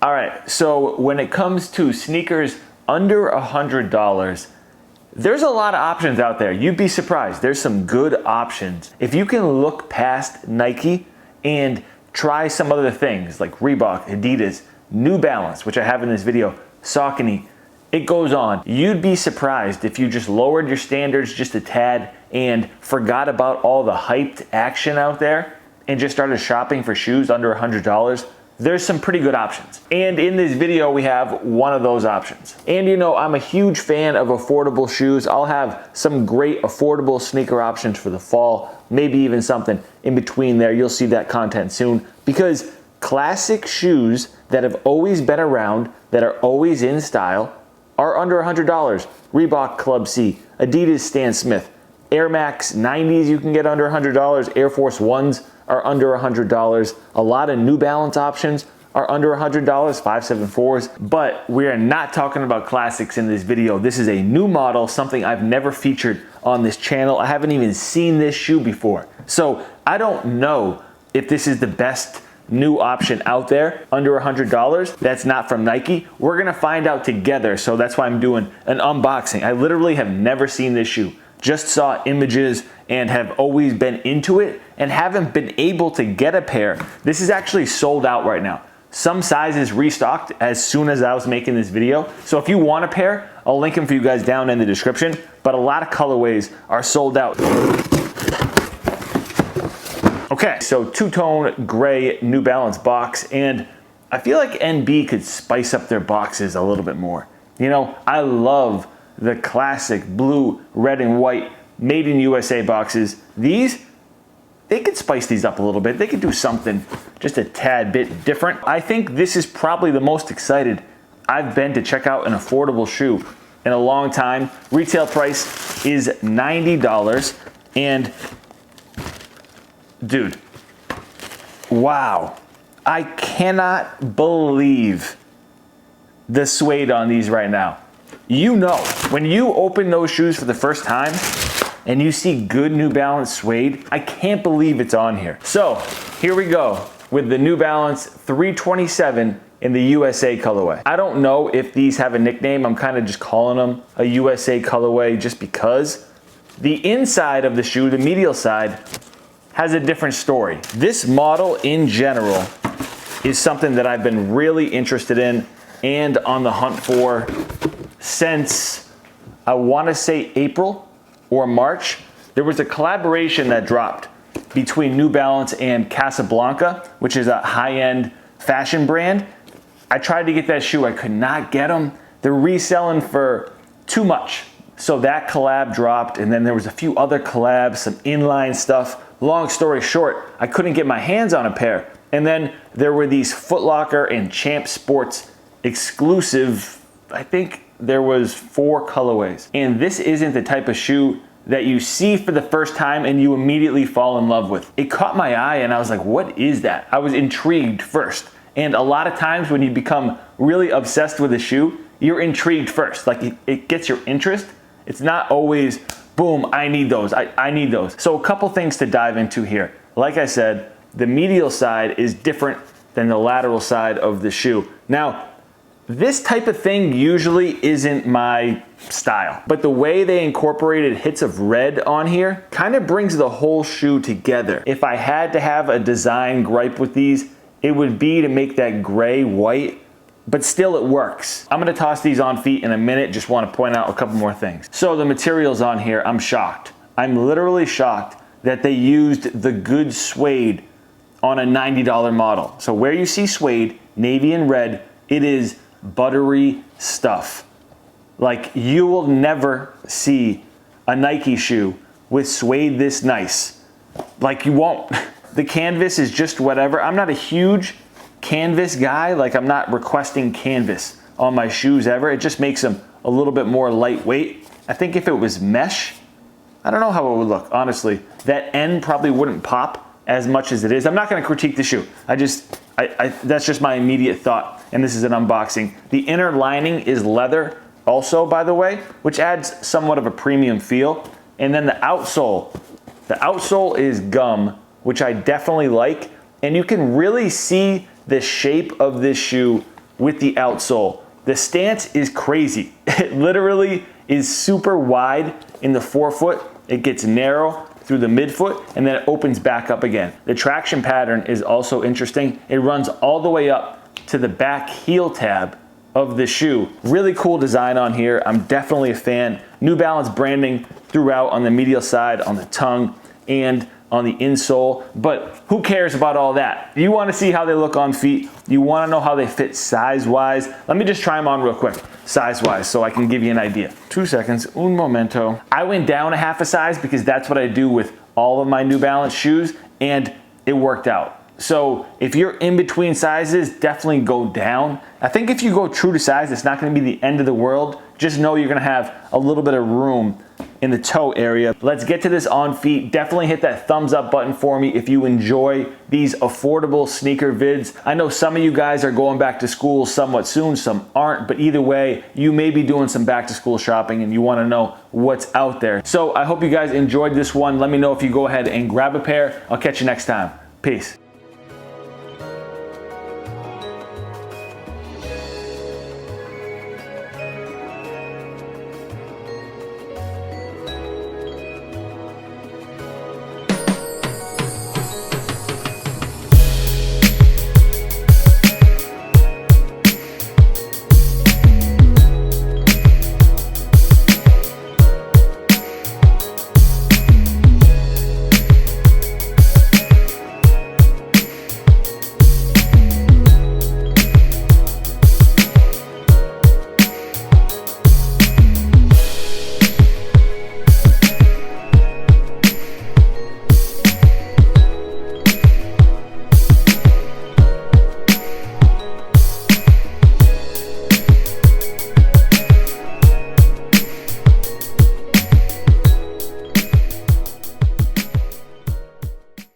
All right, so when it comes to sneakers under $100, there's a lot of options out there. You'd be surprised. There's some good options. If you can look past Nike and try some other things like Reebok, Adidas, New Balance, which I have in this video, Saucony, it goes on. You'd be surprised if you just lowered your standards just a tad and forgot about all the hyped action out there and just started shopping for shoes under $100. There's some pretty good options. And in this video, we have one of those options. And you know, I'm a huge fan of affordable shoes. I'll have some great affordable sneaker options for the fall, maybe even something in between there. You'll see that content soon, because classic shoes that have always been around, that are always in style, are under $100. Reebok Club C, Adidas Stan Smith, Air Max 90s you can get under $100, Air Force Ones are under $100. A lot of New Balance options are under $100, 574s, but we are not talking about classics in this video. This is a new model, something I've never featured on this channel. I haven't even seen this shoe before. So I don't know if this is the best new option out there under $100 that's not from Nike. We're gonna find out together, so that's why I'm doing an unboxing. I literally have never seen this shoe. Just saw images and have always been into it and haven't been able to get a pair. This is actually sold out right now. Some sizes restocked as soon as I was making this video. So if you want a pair, I'll link them for you guys down in the description, but a lot of colorways are sold out. Okay, so two-tone gray New Balance box, and I feel like NB could spice up their boxes a little bit more. You know, I love the classic blue, red, and white made in USA boxes. These, they could spice these up a little bit. They could do something just a tad bit different. I think this is probably the most excited I've been to check out an affordable shoe in a long time. Retail price is $90, and dude, wow. I cannot believe the suede on these right now. You know, when you open those shoes for the first time and you see good New Balance suede, I can't believe it's on here. So here we go with the New Balance 327 in the USA colorway. I don't know if these have a nickname. I'm kind of just calling them a USA colorway just because. The inside of the shoe, the medial side, has a different story. This model in general is something that I've been really interested in and on the hunt for since, I want to say April or March. There was a collaboration that dropped between New Balance and Casablanca, which is a high-end fashion brand. I tried to get that shoe, I could not get them. They're reselling for too much. So that collab dropped, and then there was a few other collabs, some inline stuff. Long story short, I couldn't get my hands on a pair. And then there were these Footlocker and Champ Sports exclusive, I think there was 4 colorways. And this isn't the type of shoe that you see for the first time and you immediately fall in love with. It caught my eye and I was like, what is that? I was intrigued first. And a lot of times when you become really obsessed with a shoe, you're intrigued first. Like it gets your interest. It's not always, boom, I need those, I need those. So a couple things to dive into here. Like I said, the medial side is different than the lateral side of the shoe. Now, this type of thing usually isn't my style, but the way they incorporated hits of red on here kind of brings the whole shoe together. If I had to have a design gripe with these, it would be to make that gray white, but still it works. I'm gonna toss these on feet in a minute, just wanna point out a couple more things. So the materials on here, I'm shocked. I'm literally shocked that they used the good suede on a $90 model. So where you see suede, navy and red, it is buttery stuff. Like you will never see a Nike shoe with suede this nice. Like you won't. The canvas is just whatever. I'm not a huge canvas guy. Like I'm not requesting canvas on my shoes ever. It just makes them a little bit more lightweight. I think if it was mesh, I don't know how it would look, honestly. That end probably wouldn't pop as much as it is. I'm not gonna critique the shoe. That's just my immediate thought, and this is an unboxing. The inner lining is leather also, by the way, which adds somewhat of a premium feel. And then the outsole is gum, which I definitely like. And you can really see the shape of this shoe with the outsole. The stance is crazy. It literally is super wide in the forefoot. It gets narrow through the midfoot, and then it opens back up again. The traction pattern is also interesting. It runs all the way up to the back heel tab of the shoe. Really cool design on here. I'm definitely a fan. New Balance branding throughout on the medial side, on the tongue, and on the insole, but who cares about all that? You wanna see how they look on feet. You wanna know how they fit size-wise. Let me just try them on real quick, size-wise, so I can give you an idea. 2 seconds, un momento. I went down a half a size because that's what I do with all of my New Balance shoes, and it worked out. So if you're in between sizes, definitely go down. I think if you go true to size, it's not gonna be the end of the world. Just know you're gonna have a little bit of room in the toe area. Let's get to this on feet. Definitely hit that thumbs up button for me if you enjoy these affordable sneaker vids. I know some of you guys are going back to school somewhat soon, some aren't, but either way, you may be doing some back to school shopping and you wanna know what's out there. So I hope you guys enjoyed this one. Let me know if you go ahead and grab a pair. I'll catch you next time. Peace.